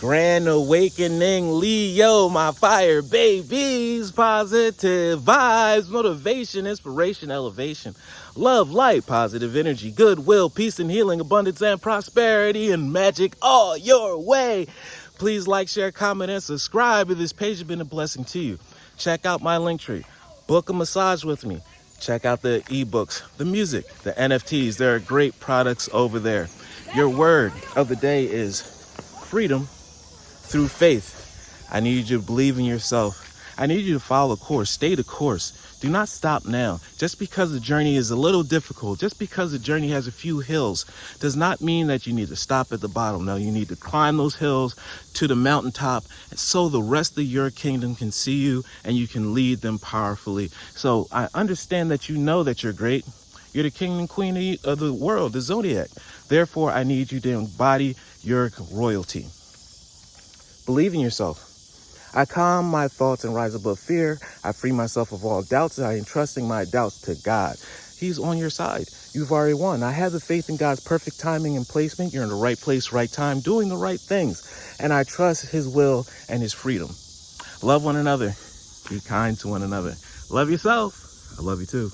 Grand awakening, Leo, my fire babies. Positive vibes, motivation, inspiration, elevation. Love, light, positive energy, goodwill, peace and healing, abundance and prosperity, and magic all your way. Please like, share, comment, and subscribe if this page has been a blessing to you. Check out my LinkTree. Book a massage with me. Check out the ebooks, the music, the NFTs. There are great products over there. Your word of the day is freedom through faith. I need you to believe in yourself. I need you to follow the course. Stay the course. Do not stop now. Just because the journey is a little difficult, just because the journey has a few hills, does not mean that you need to stop at the bottom. No, you need to climb those hills to the mountaintop so the rest of your kingdom can see you and you can lead them powerfully. So I understand that you know that you're great. You're the king and queen of the world, the zodiac. Therefore, I need you to embody your royalty. Believe in yourself. I calm my thoughts and rise above fear. I free myself of all doubts. I am trusting my doubts to God. He's on your side. You've already won. I have the faith in God's perfect timing and placement. You're in the right place, right time, doing the right things. And I trust his will and his freedom. Love one another. Be kind to one another. Love yourself. I love you too.